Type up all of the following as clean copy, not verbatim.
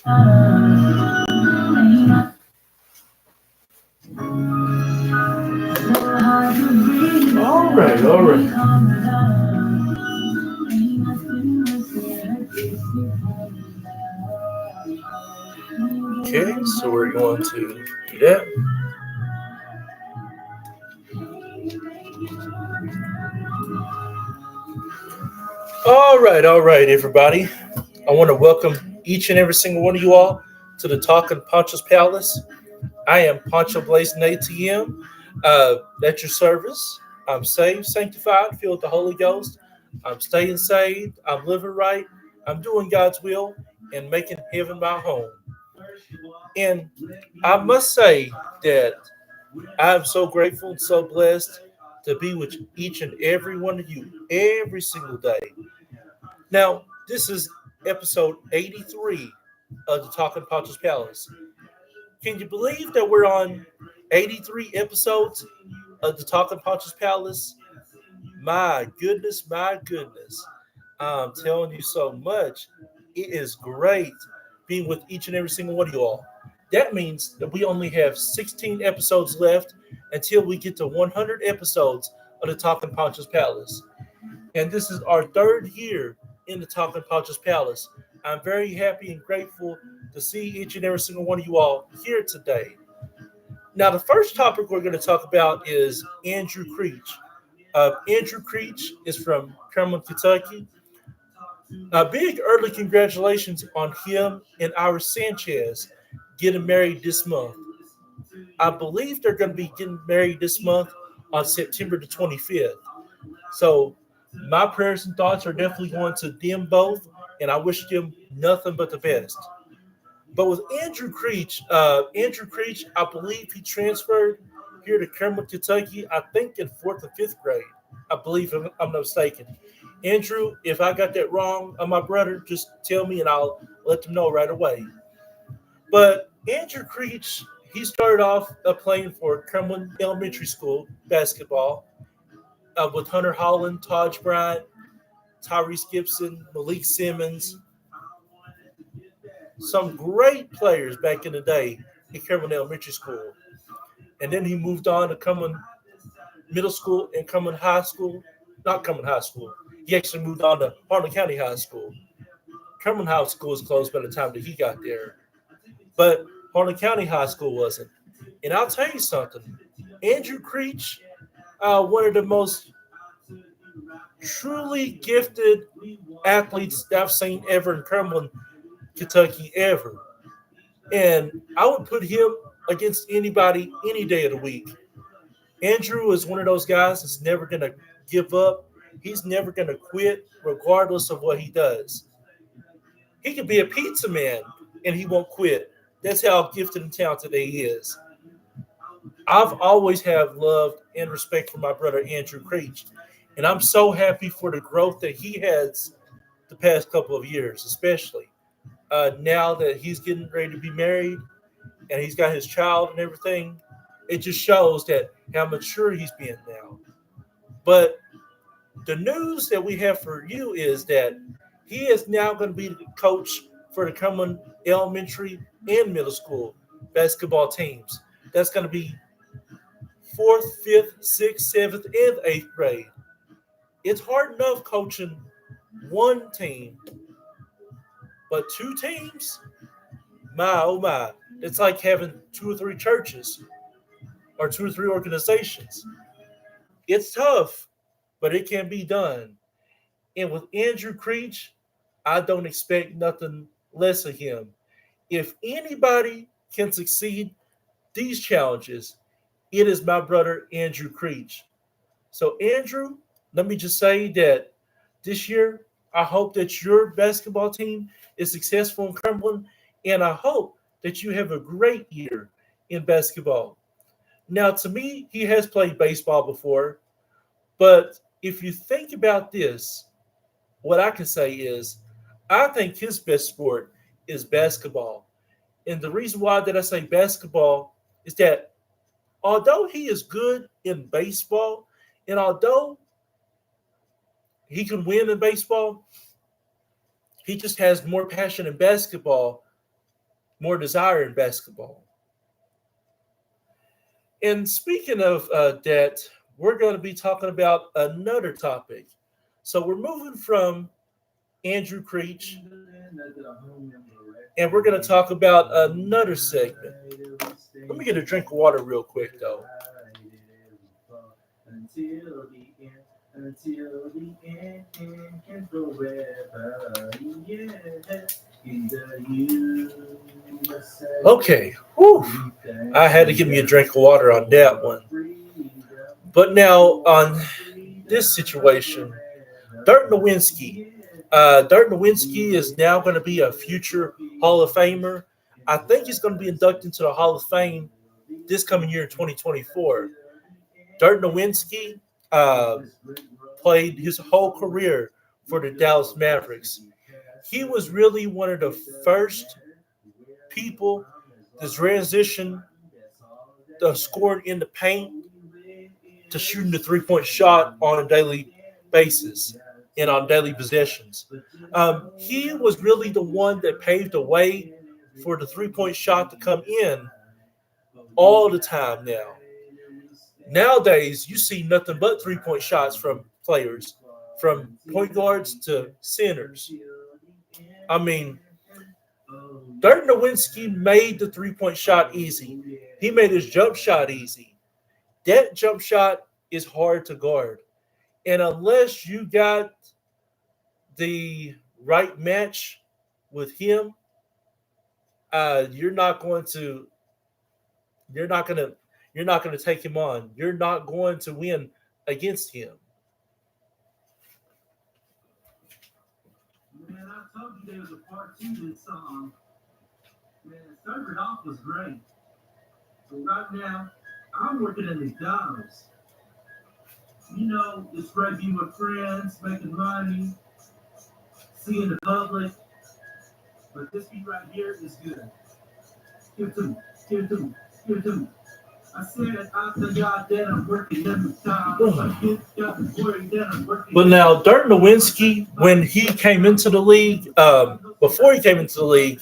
All right, all right. Okay, so we're going to do that. All right, everybody. I want to welcome each and every single one of you all to the Talking Poncho's Palace. I am Poncho Blazing ATM at your service. I'm saved, sanctified, filled with the Holy Ghost. I'm staying saved. I'm living right. I'm doing God's will and making heaven my home. And I must say that I'm so grateful and so blessed to be with each and every one of you every single day. Now, this is episode 83 of the Talking Poncho's Palace. Can you believe that we're on 83 episodes of the Talking Poncho's Palace? My goodness, my goodness. I'm telling you so much. It is great being with each and every single one of you all. That means that we only have 16 episodes left until we get to 100 episodes of the Talking Poncho's Palace. And this is our third year in the Talking Poncho's Palace. I'm very happy and grateful to see each and every single one of you all here today. Now, the first topic we're going to talk about is Andrew Creech. Andrew Creech is from Kermit, Kentucky. Big early congratulations on him and Iris Sanchez getting married this month. I believe they're going to be getting married this month on September the 25th. So my prayers and thoughts are definitely going to them both, and I wish them nothing but the best. But with Andrew Creech, I believe he transferred here to Kermit, Kentucky. I think in fourth or fifth grade. I believe if I'm not mistaken. Andrew, if I got that wrong, my brother, just tell me and I'll let them know right away. But Andrew Creech, he started off playing for Kermit Elementary School basketball with Hunter Holland, Taj Bryant, Tyrese Gibson, Malik Simmons, some great players back in the day at Kermit Elementary School. And then he moved on to Kermit Middle School and Kermit High School. Not Kermit High School. He actually moved on to Harlan County High School. Kermit High School was closed by the time that he got there. But Harlan County High School wasn't. And I'll tell you something. Andrew Creech, one of the most truly gifted athletes that I've seen ever in Kermit, Kentucky, ever. And I would put him against anybody any day of the week. Andrew is one of those guys that's never going to give up. He's never going to quit, regardless of what he does. He could be a pizza man and he won't quit. That's how gifted and talented he is. I've always have loved and respect for my brother Andrew Creech, and I'm so happy for the growth that he has the past couple of years, especially now that he's getting ready to be married and he's got his child and everything. It just shows that how mature he's been now. But the news that we have for you is that he is now going to be the coach for the coming elementary and middle school basketball teams. That's going to be fourth, fifth, sixth, seventh, and eighth grade. It's hard enough coaching one team, but two teams, my oh my, it's like having two or three churches or two or three organizations. It's tough, but it can be done. And with Andrew Creech, I don't expect nothing less of him. If anybody can succeed these challenges, it is my brother Andrew Creech. So, Andrew, let me just say that this year, I hope that your basketball team is successful in Cumberland, and I hope that you have a great year in basketball. Now, to me, he has played baseball before, but if you think about this, what I can say is I think his best sport is basketball. And the reason why that I say basketball is that although he is good in baseball, and although he can win in baseball, he just has more passion in basketball more desire in basketball. And speaking of that, we're going to be talking about another topic. So we're moving from Andrew Creech, and we're going to talk about another segment. Let me get a drink of water real quick, though. Okay, whew. I had to give me a drink of water on that one. But now on this situation, Dirk Nowitzki. Dirk Nowitzki is now going to be a future Hall of Famer. I think he's going to be inducted into the Hall of Fame this coming year in 2024. Dirk Nowitzki uh, played his whole career for the Dallas Mavericks. He was really one of the first people to transition the scored in the paint to shooting the 3-point shot on a daily basis and on daily possessions. He was really the one that paved the way for the 3-point shot to come in all the time now. Nowadays, you see nothing but 3-point shots from players, from point guards to centers. I mean, Dirk Nowitzki made the 3-point shot easy. He made his jump shot easy. That jump shot is hard to guard. And unless you got the right match with him, you're not going to you're not going to you're not going to take him on. You're not going to win against him. Man, I told you there was a part two to this song. Man, started off was great. So right now, I'm working at McDonald's. You know, it's great being with friends, making money, seeing the public. But this beat right here is good. Give it to me. Give it to me. Give it to me. I said after y'all that I'm working at McDonald's. I get y'all worried that I'm working. But now, Dirk Nowitzki, when he came into the league, before he came into the league,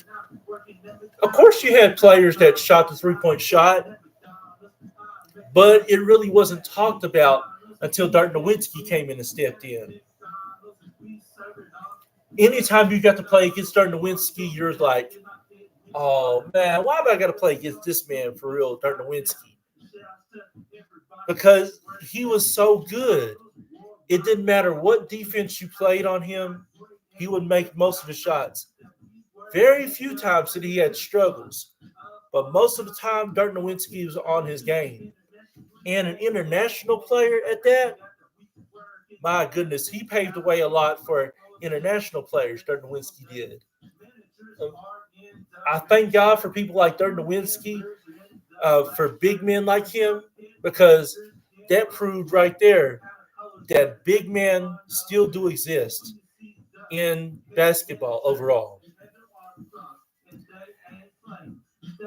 of course you had players that shot the 3-point shot, but it really wasn't talked about until Dirk Nowitzki came in and stepped in. Anytime you got to play against Dirk Nowitzki, you're like, oh man, why do I got to play against this man for real, Dirk Nowitzki? Because he was so good. It didn't matter what defense you played on him, he would make most of the shots. Very few times did he had struggles, but most of the time, Dirk Nowitzki was on his game. And an international player at that, my goodness, he paved the way a lot for international players, Dirk Nowitzki did. Um, I thank God for people like Dirk Nowitzki, for big men like him, because that proved right there that big men still do exist in basketball overall.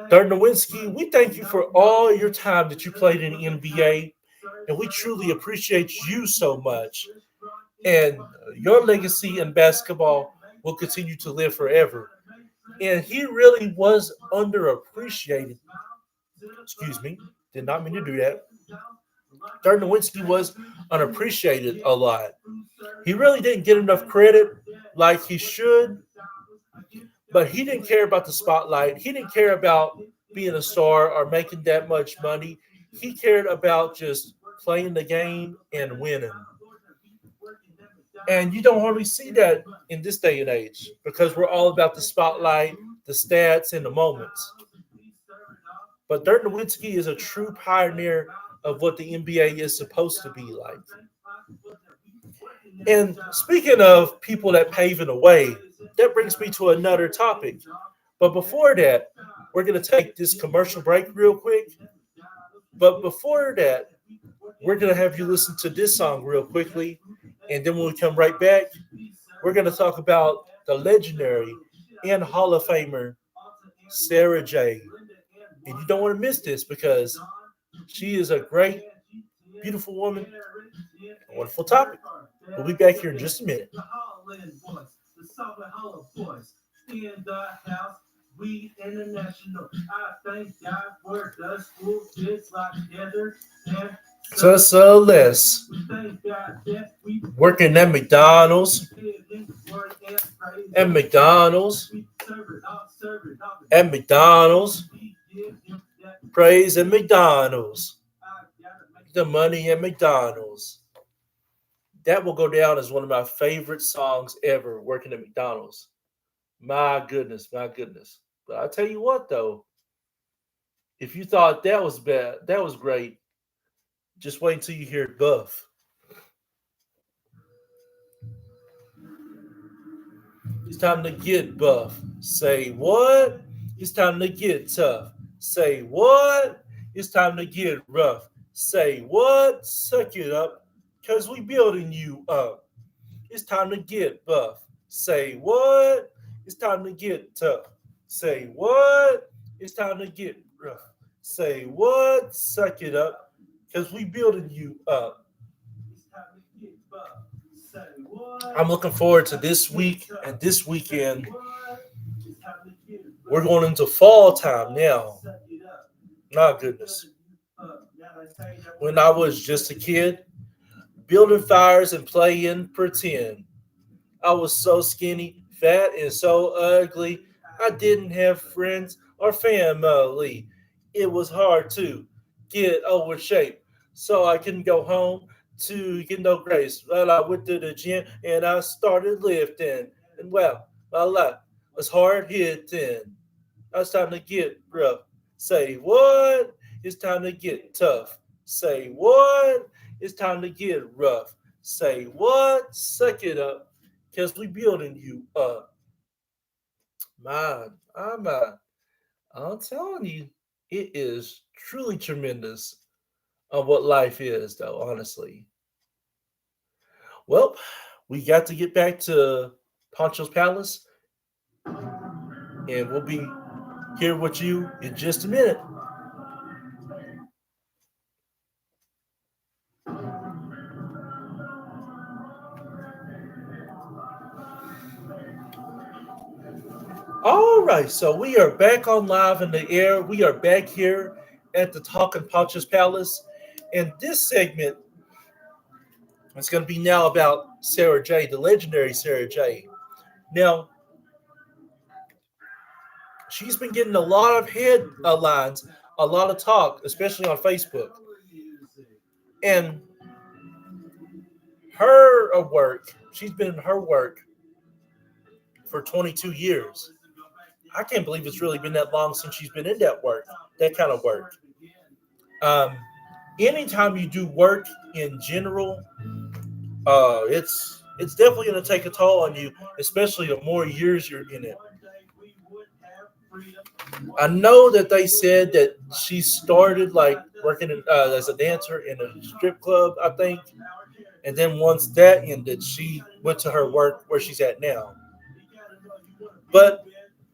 Dirk Nowitzki, we thank you for all your time that you played in the NBA, and we truly appreciate you so much. And your legacy in basketball will continue to live forever. And he really was underappreciated. Excuse me, did not mean to do that. Dirk Nowitzki was unappreciated a lot. He really didn't get enough credit like he should, but he didn't care about the spotlight. He didn't care about being a star or making that much money. He cared about just playing the game and winning. And you don't hardly see that in this day and age because we're all about the spotlight, the stats, and the moments. But Dirk Nowitzki is a true pioneer of what the NBA is supposed to be like. And speaking of people that paving the way, that brings me to another topic. But before that, we're going to take this commercial break real quick. But before that, we're going to have you listen to this song real quickly. And then when we come right back, we're going to talk about the legendary and Hall of Famer, Sarah J. And you don't want to miss this because she is a great, beautiful woman, a wonderful topic. We'll be back here in just a minute. The Holland boys, the Southern Hollow boys, in the house. We international. I thank God for the school kids like together and So less. we thank God that we Working at McDonald's, live in the word and praise at McDonald's, we serve it up. at McDonald's, We give him that praise at McDonald's, I gotta make the money at McDonald's. That will go down as one of my favorite songs ever, working at McDonald's. My goodness, my goodness. But I tell you what, though, if you thought that was bad, that was great, just wait until you hear Buff. It's time to get buff. Say what? It's time to get tough. Say what? It's time to get rough. Say what? Suck it up, cause we building you up. It's time to get buff. Say what? It's time to get tough. Say what? It's time to get rough. Say what? Suck it up, cause we building you up. it's time to get buff. Say what? I'm looking forward to this week and this weekend. What? It's time to get buff. We're going into fall time now. Suck it up. My goodness. Now I tell you that When I was just a kid, building fires and playing pretend. I was so skinny, fat, and so ugly. I didn't have friends or family. It was hard to get over shape, so I couldn't go home to get no grace. Well, I went to the gym and I started lifting. And well, my life was hard hitting. It's time to get rough. Say what? It's time to get tough. Say what? It's time to get rough. Say what? Suck it up, cause we building you up. Man, I'm telling you, it is truly tremendous on what life is, though. Honestly, well, we got to get back to Poncho's Palace, and we'll be here with you in just a minute. All right, so we are back on live in the air. We are back here at the Talking Poncho's Palace, and this segment is going to be now about Sarah J, the legendary Sarah J. Now, she's been getting a lot of headlines, a lot of talk, especially on Facebook, and her work. She's been in her work for 22 years. I can't believe it's really been that long since she's been in that work, that kind of work. Um, Anytime you do work in general, it's definitely going to take a toll on you, especially the more years you're in it. I know that they said that she started like working as a dancer in a strip club, I think, and then once that ended, she went to her work where she's at now. But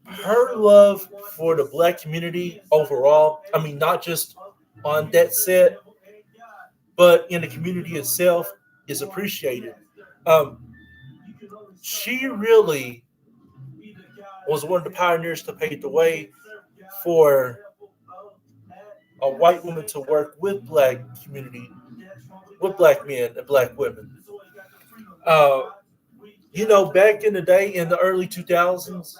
her love for the black community overall, I mean, not just on that set, but in the community itself, is appreciated. Um, she really was one of the pioneers to pave the way for a white woman to work with black community, with black men and black women. Uh, Back in the day, in the early 2000s,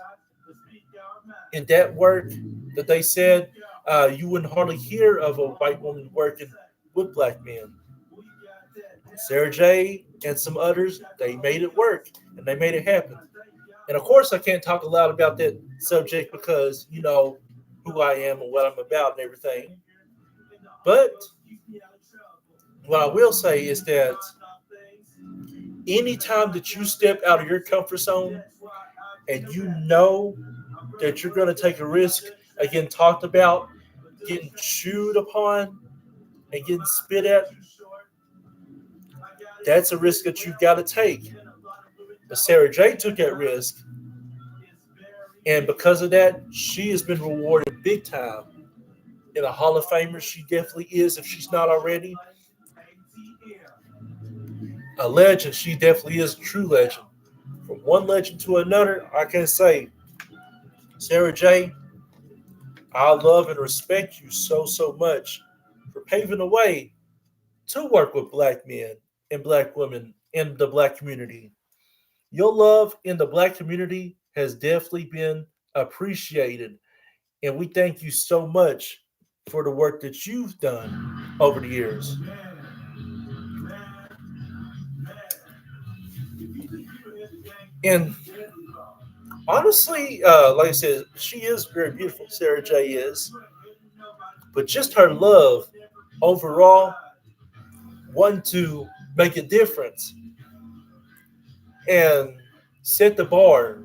in that work that they said, you wouldn't hardly hear of a white woman working with black men. Sarah J and some others, they made it work and they made it happen. And of course, I can't talk a lot about that subject because you know who I am and what I'm about and everything. But what I will say is that anytime that you step out of your comfort zone and you know that you're going to take a risk, again, talked about getting chewed upon and getting spit at, that's a risk that you got to take. But Sarah J took that risk, and because of that, she has been rewarded big time. In a Hall of Famer, she definitely is, if she's not already. A legend, she definitely is a true legend. From one legend to another, I can say Sarah J., I love and respect you so much for paving the way to work with black men and black women in the black community. Your love in the black community has definitely been appreciated, and we thank you so much for the work that you've done over the years. And honestly, like I said, she is very beautiful. Sarah J is, but just her love overall, want to make a difference and set the bar,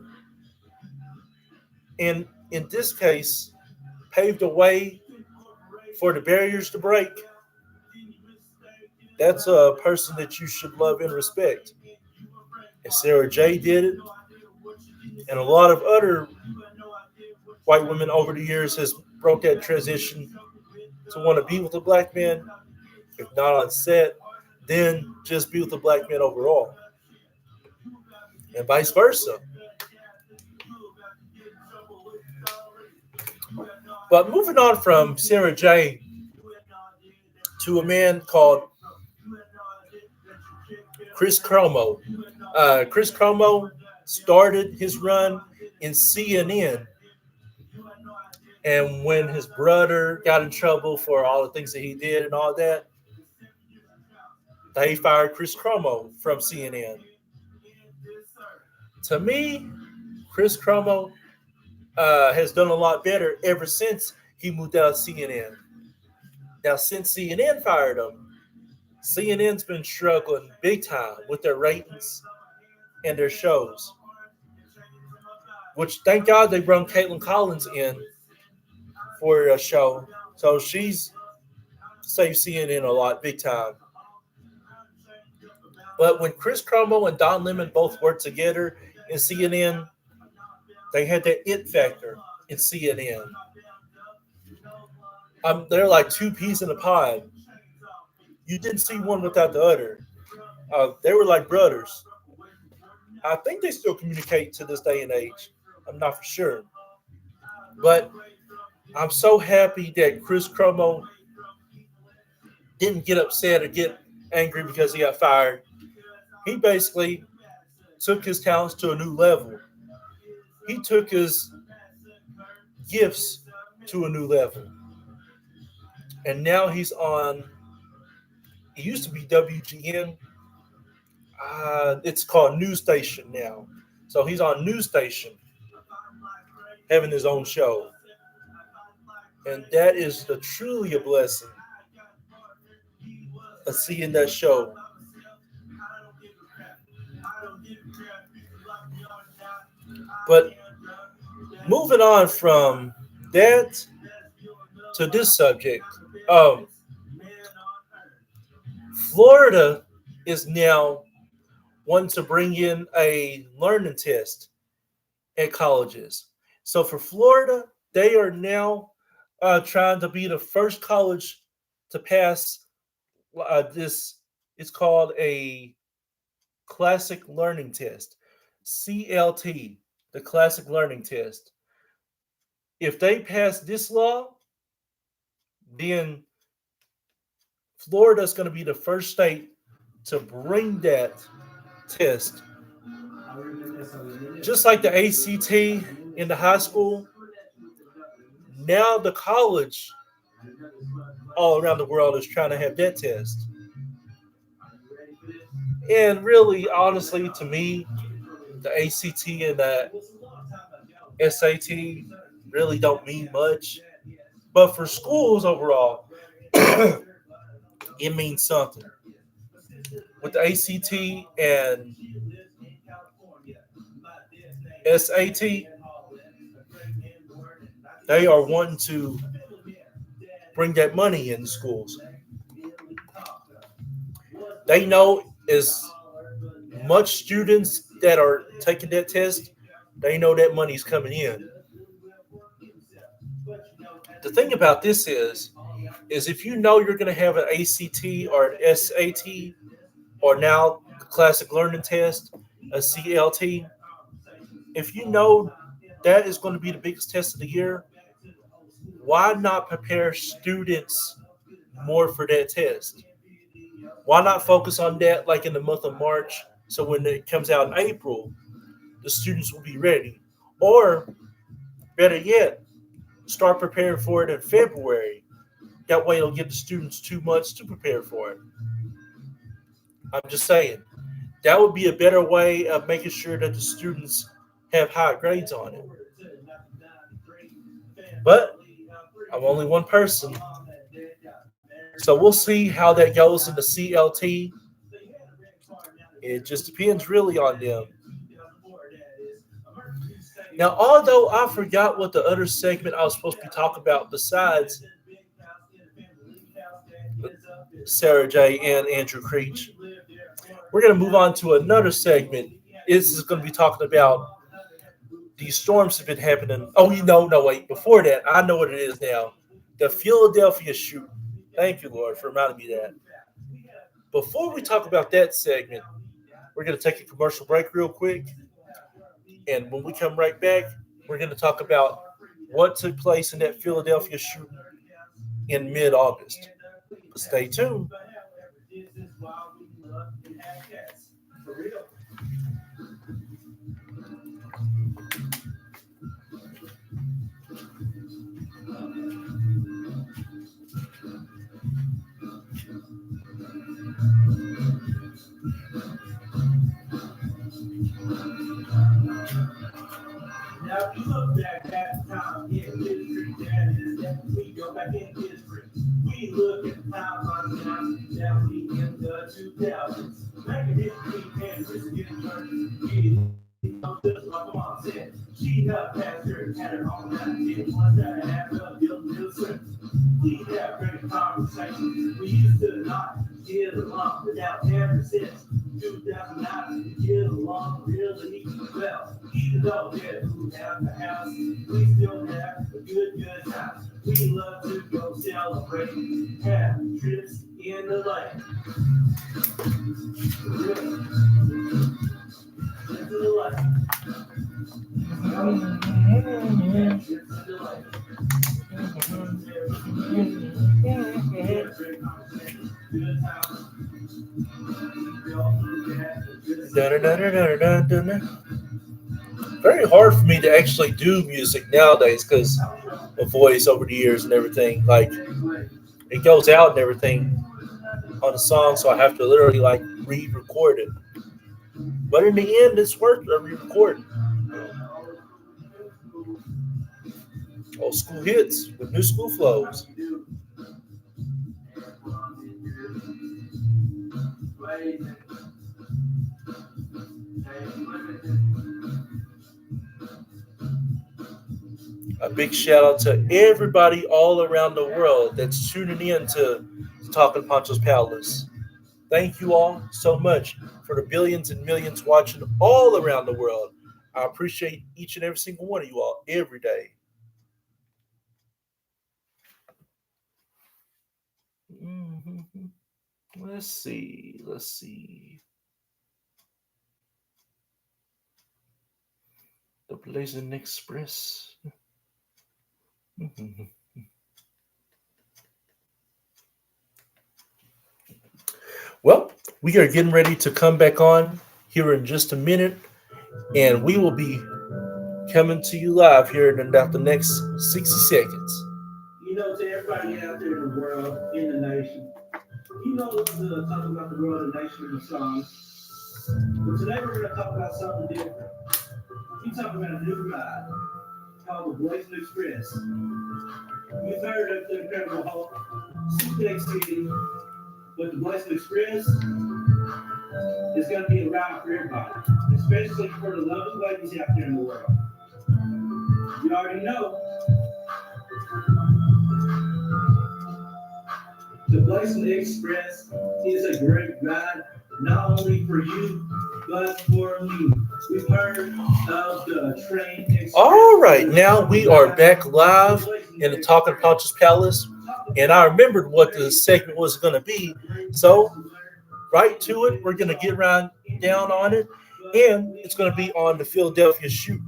and in this case, pave the way for the barriers to break. That's a person that you should love and respect. And Sarah J did it, and a lot of other white women over the years has broke that transition to want to be with a black man, if not on set, then just be with a black man overall, and vice versa. But moving on from Sarah J to a man called Chris Cuomo. Chris Cuomo started his run in CNN, and when his brother got in trouble for all the things that he did and all that, they fired Chris Cuomo from CNN. To me, Chris Cuomo has done a lot better ever since he moved out of CNN. Now, since CNN fired him, CNN's been struggling big time with their ratings and their shows. Which, thank God, they brought Caitlin Collins in for a show, so she's saved CNN a lot, big time. But when Chris Cuomo and Don Lemon both worked together in CNN, they had that it factor in CNN. They're like two peas in a pod. You didn't see one without the other. They were like brothers. I think they still communicate to this day and age. I'm not for sure. But I'm so happy that Chris Cuomo didn't get upset or get angry because he got fired. He basically took his talents to a new level. He took his gifts to a new level. And now he's on, it used to be WGN. It's called News Station now. So he's on News Station having his own show. And that is truly a blessing of seeing that show. But moving on from that to this subject, um, Florida is now wanting to bring in a learning test at colleges. So for Florida, they are now trying to be the first college to pass this. It's called a Classic Learning Test, CLT, the Classic Learning Test. If they pass this law, then Florida is going to be the first state to bring that test. Just like the ACT in the high school, now the college all around the world is trying to have that test. And really, honestly, to me, the ACT and the SAT really don't mean much. But for schools overall, it means something. With the ACT and SAT, they are wanting to bring that money in schools. They know as much students that are taking that test, they know that money's coming in. The thing about this is if you know you're going to have an ACT or an SAT or now the Classic Learning Test, a CLT, if you know that is going to be the biggest test of the year. Why not prepare students more for that test? Why not focus on that like in the month of March so when it comes out in April, the students will be ready? Or better yet, start preparing for it in February. That way it'll give the students 2 months to prepare for it. I'm just saying. That would be a better way of making sure that the students have high grades on it. But I'm only one person. So we'll see how that goes in the CLT. It just depends really on them. Now, although I forgot what the other segment I was supposed to be talking about besides Sarah J. and Andrew Creech, we're going to move on to another segment. This is going to be talking about these storms have been happening. Oh, no, wait. Before that, I know what it is now. The Philadelphia shooting. Thank you, Lord, for reminding me of that. Before we talk about that segment, we're going to take a commercial break real quick. And when we come right back, we're going to talk about what took place in that Philadelphia shooting in mid-August. But stay tuned. Now, if you look back at the time in history, that is that we go back in history. We look at the time on that we in the 2000s. Back in history, and this getting turned. Just like mom said, she got past her, had her own idea, one that had a built sense. We have great conversations. We used to not get along without ever since 2009. Get along really well. Even though that we have the house, we still have a good time. We love to go celebrate, have trips in the lake. Into the lake. Very hard for me to actually do music nowadays because of voice over the years and everything. Like it goes out and everything on the song, so I have to literally like re-record it. But in the end, it's worth a re-recording. Old school hits with new school flows. A big shout out to everybody all around the world that's tuning in to Talking Poncho's Palace. Thank you all so much for the billions and millions watching all around the world. I appreciate each and every single one of you all every day. Mhm. Let's see. Let's see. The Blazing Express. Mhm. Well, we are getting ready to come back on here in just a minute, and we will be coming to you live here in about the next 60 seconds. You know, to everybody out there in the world, in the nation, you know, talking about the world, the nation, and the songs. But today we're going to talk about something different. We're talking about a new ride called the Blazing Express. You've heard of the Incredible Hulk, Suplex City, but the Blazing Express is going to be a ride for everybody, especially for the lovely ladies out there in the world. You already know the Blazing Express is a great ride, not only for you, but for me. We've heard of the train express. All right, now we are back live in the Talking Poncho's Palace, and I remembered what the segment was going to be. So, right to it, we're going to get right down on it, and it's going to be on the Philadelphia shooting.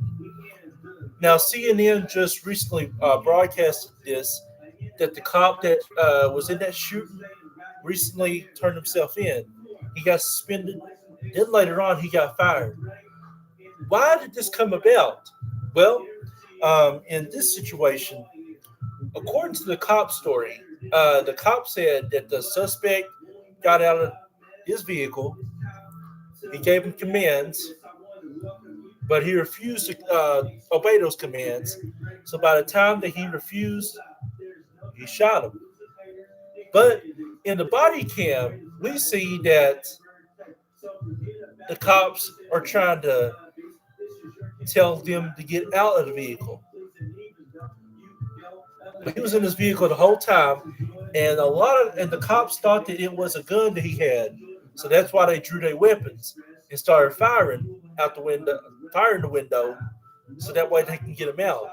Now, CNN just recently broadcasted this that the cop that was in that shooting recently turned himself in. He got suspended. Then later on, he got fired. Why did this come about? Well, in this situation, according to the cop story, the cop said that the suspect got out of his vehicle. He gave him commands, but he refused to obey those commands. So by the time that he refused, he shot him. But in the body cam, we see that the cops are trying to tell them to get out of the vehicle. But he was in his vehicle the whole time, and the cops thought that it was a gun that he had. So that's why they drew their weapons and started firing out the window, firing the window, so that way they can get him out.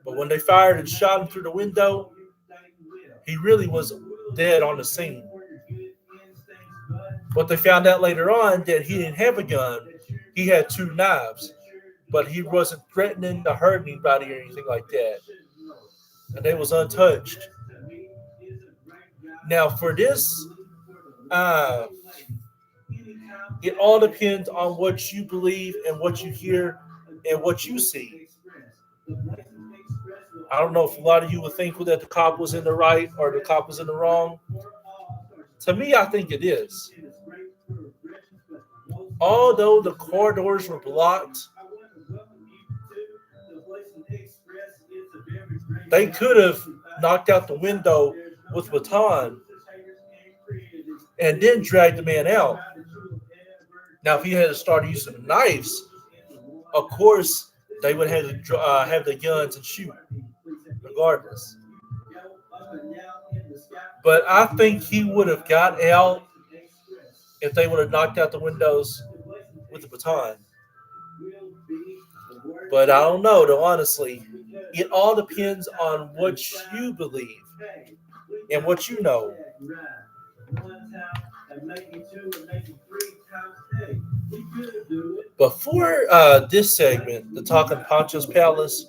But when they fired and shot him through the window, he really was dead on the scene. But they found out later on that he didn't have a gun. He had two knives, but he wasn't threatening to hurt anybody or anything like that. And they was untouched. Now for this, uh, it all depends on what you believe and what you hear and what you see. I don't know if a lot of you would think that the cop was in the right or the cop was in the wrong. To me, I think it is. Although the corridors were blocked, they could have knocked out the window with a baton and then dragged the man out. Now, if he had to start using knives, of course, they would have to have the guns and shoot, regardless. But I think he would have got out if they would have knocked out the windows with the baton. But I don't know, though, honestly. It all depends on what you believe and what you know. Before this segment, the Talking Poncho's Palace,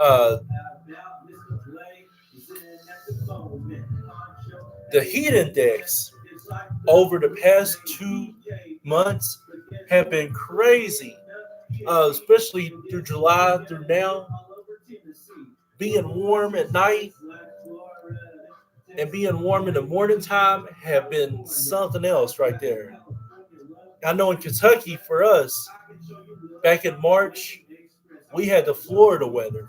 uh, the heat index over the past 2 months have been crazy, especially through July through now. Being warm at night and being warm in the morning time have been something else right there. I know in Kentucky, for us, back in March, we had the Florida weather.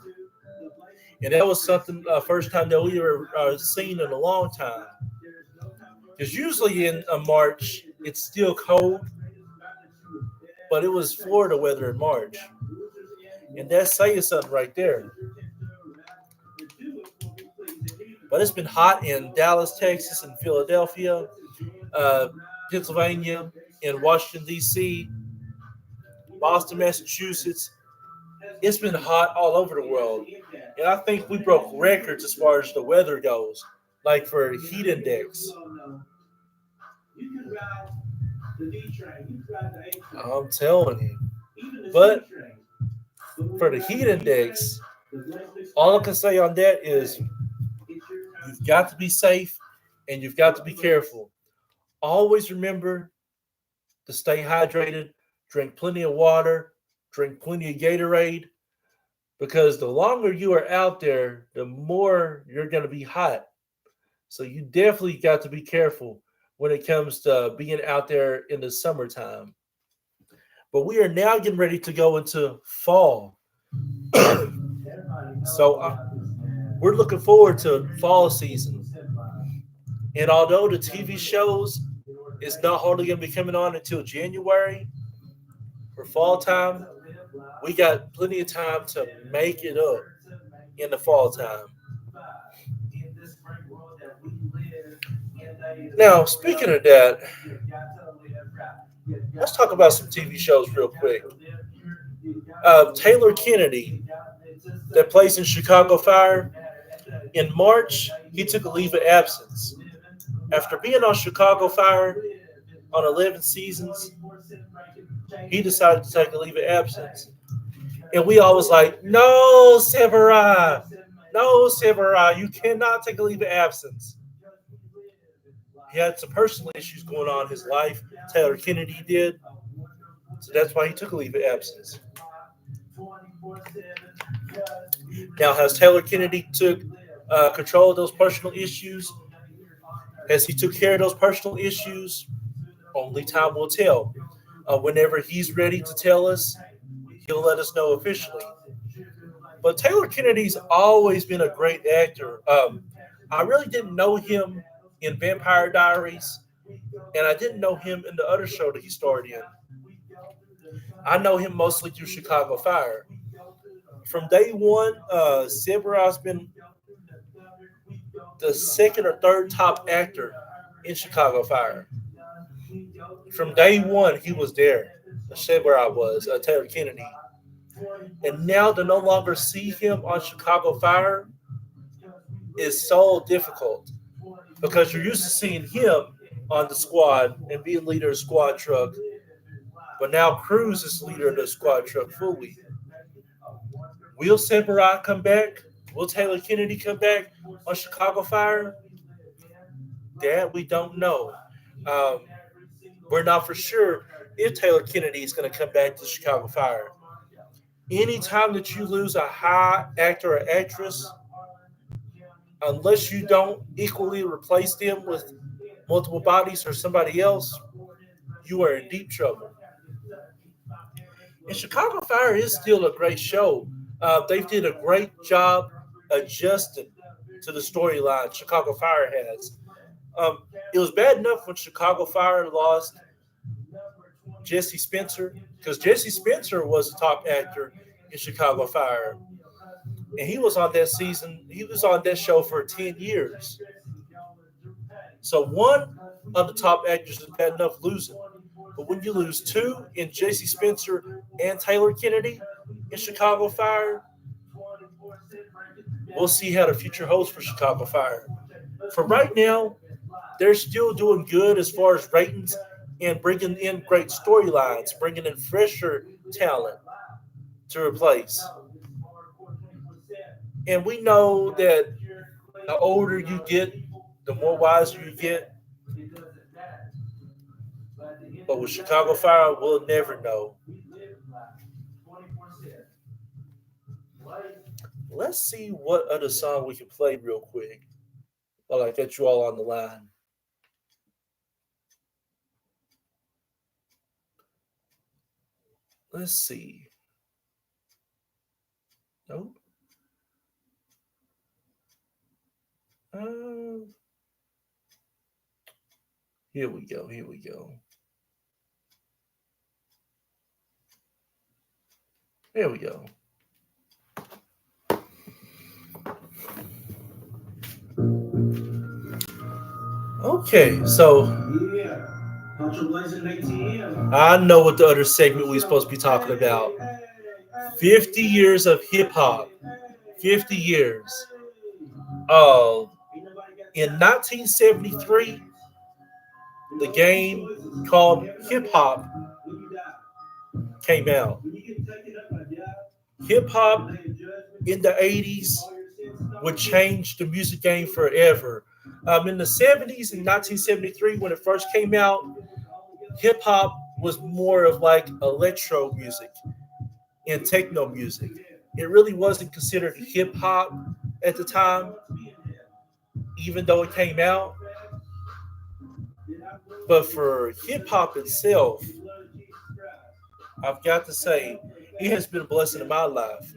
And that was something, first time that we were seen in a long time. Because usually in March, it's still cold, but it was Florida weather in March. And that's saying something right there. But it's been hot in Dallas, Texas, and Philadelphia, uh, Pennsylvania, and Washington, D.C., Boston, Massachusetts. It's been hot all over the world. And I think we broke records as far as the weather goes, like for heat index. I'm telling you. But for the heat index, all I can say on that is you've got to be safe and you've got to be careful. Always remember to stay hydrated, drink plenty of water, drink plenty of Gatorade, because the longer you are out there, the more you're going to be hot. So you definitely got to be careful when it comes to being out there in the summertime. But we are now getting ready to go into fall. So we're looking forward to fall season. And although the TV shows is not hardly going to be coming on until January for fall time, we got plenty of time to make it up in the fall time. Now, speaking of that, let's talk about some TV shows real quick. Taylor Kennedy, that plays in Chicago Fire, in March, he took a leave of absence. After being on Chicago Fire on 11 seasons, he decided to take a leave of absence. And we always like, no, Severai, no, Severai, you cannot take a leave of absence. He had some personal issues going on in his life. Taylor Kennedy did. So that's why he took a leave of absence. Now, has Taylor Kennedy took control of those personal issues? Has he took care of those personal issues? Only time will tell. Whenever he's ready to tell us, he'll let us know officially. But Taylor Kennedy's always been a great actor. I really didn't know him in Vampire Diaries, and I didn't know him in the other show that he starred in. I know him mostly through Chicago Fire. From day one, Silverhouse been the second or third top actor in Chicago Fire. From day one, he was there. Where I was, Taylor Kennedy. And now to no longer see him on Chicago Fire is so difficult because you're used to seeing him on the squad and being leader of the squad truck, but now Cruz is leader of the squad truck fully. Will Samurai come back? Will Taylor Kennedy come back on Chicago Fire? That we don't know. Um, we're not for sure if Taylor Kennedy is going to come back to Chicago Fire. Anytime that you lose a high actor or actress, unless you don't equally replace them with multiple bodies or somebody else, you are in deep trouble. And Chicago Fire is still a great show. They did a great job adjusting to the storyline Chicago Fire has. It was bad enough when Chicago Fire lost Jesse Spencer because Jesse Spencer was a top actor in Chicago Fire, and he was on that season. He was on that show for 10 years. So one of the top actors is bad enough losing, but when you lose two in J.C. Spencer and Taylor Kennedy in Chicago Fire, we'll see how the future holds for Chicago Fire. For right now, they're still doing good as far as ratings and bringing in great storylines, bringing in fresher talent to replace. And we know that the older you get, the more wiser you get. But with Chicago Fire, we'll never know. Let's see what other song we can play real quick while I get you all on the line. Let's see. Nope. Um, here we go. Here we go. There we go. Okay, so Yeah. Poncho blazing ATM. I know what the other segment we're supposed to be talking about. 50 years of hip hop. 50 years. Uh, in 1973, the game called Hip Hop came out. Hip hop in the 80s would change the music game forever. In the 70s, in 1973, when it first came out, hip hop was more of like electro music and techno music. It really wasn't considered hip hop at the time, even though it came out. But for hip hop itself, I've got to say, it has been a blessing in my life.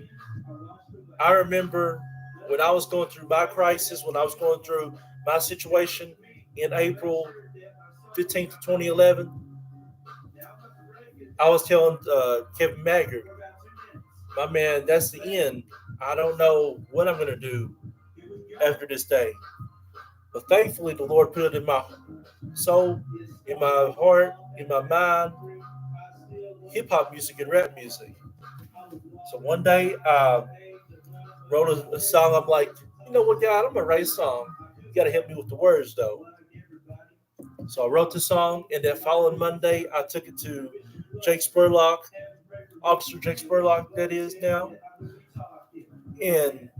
I remember when I was going through my crisis, when I was going through my situation in April 15th, 2011, I was telling Kevin Maggard, my man, that's the end. I don't know what I'm going to do after this day. But thankfully, the Lord put it in my soul, in my heart, in my mind, hip hop music and rap music. So one day, wrote a song. I'm like, you know what, God, I'm going to write a song. You got to help me with the words, though. So I wrote the song, and that following Monday, I took it to Jake Spurlock, Officer Jake Spurlock that is now, and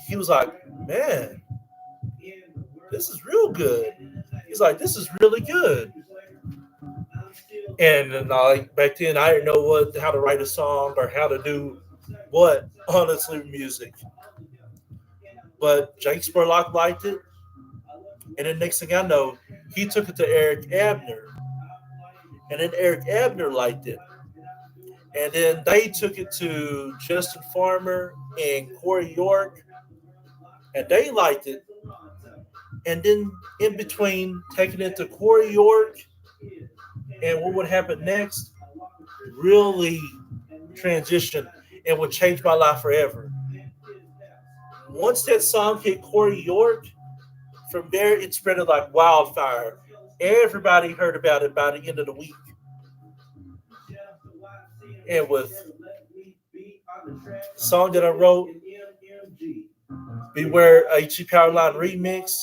he was like, "Man, this is real good." He's like, "This is really good." And like back then, I didn't know what how to write a song or how to do what honestly with music. But Jake Spurlock liked it, and then next thing I know, he took it to Eric Abner, and then Eric Abner liked it, and then they took it to Justin Farmer and Corey York, and they liked it. And then in between taking it to Corey York and what would happen next really transitioned and would change my life forever. Once that song hit Corey York, from there it spread like wildfire. Everybody heard about it by the end of the week. And with the song that I wrote, Beware HG Powerline Remix,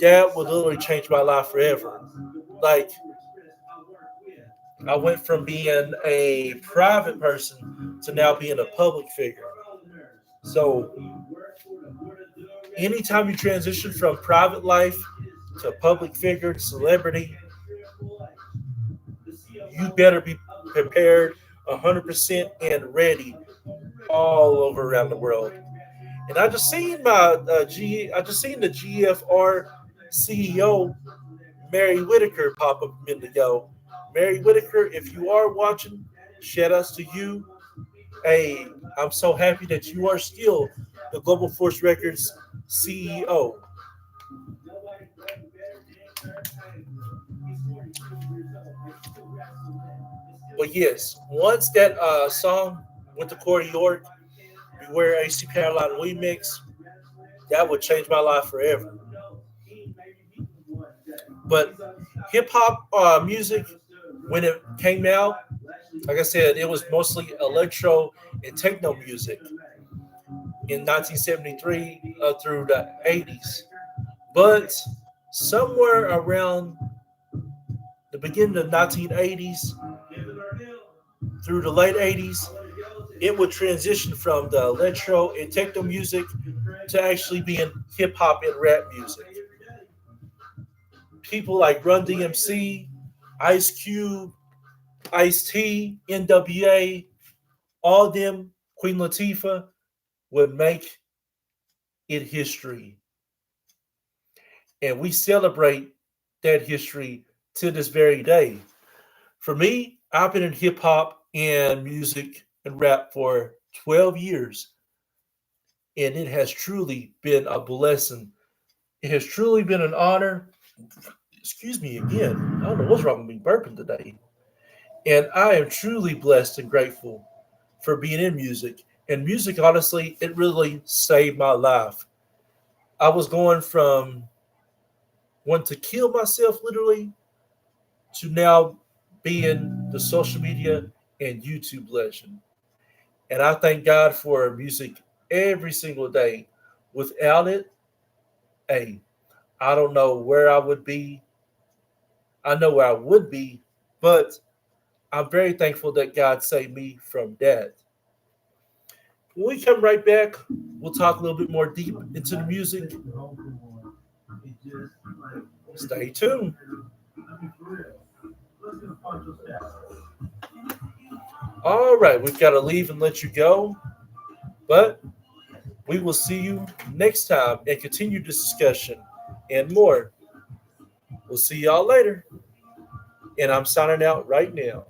that would literally change my life forever. Like, I went from being a private person to now being a public figure. So, anytime you transition from private life to public figure to celebrity, you better be prepared 100% and ready all over around the world. And I just seen the GFR CEO Mary Whitaker pop up a minute ago. Mary Whitaker, if you are watching, shout outs to you. Hey, I'm so happy that you are still the Global Force Records CEO. But yes, once that song went to Corey York, Beware AC Caroline remix, that would change my life forever. But hip hop music, when it came out, like I said, it was mostly electro and techno music in 1973 through the 80s. But somewhere around the beginning of the 1980s through the late 80s, it would transition from the electro and techno music to actually being hip hop and rap music. People like Run DMC, Ice Cube, Ice T, NWA, all of them, Queen Latifah, would make it history. And we celebrate that history to this very day. For me, I've been in hip hop and music and rap for 12 years, and it has truly been a blessing. It has truly been an honor. Excuse me again. I don't know what's wrong with me burping today. And I am truly blessed and grateful for being in music. And music, honestly, it really saved my life. I was going from wanting to kill myself literally to now being the social media and YouTube legend. And I thank God for music every single day. Without it, hey, I don't know where I would be. I know where I would be, but I'm very thankful that God saved me from that. When we come right back, we'll talk a little bit more deep into the music. Stay tuned. All right, we've got to leave and let you go, but we will see you next time and continue this discussion and more. We'll see y'all later. And I'm signing out right now.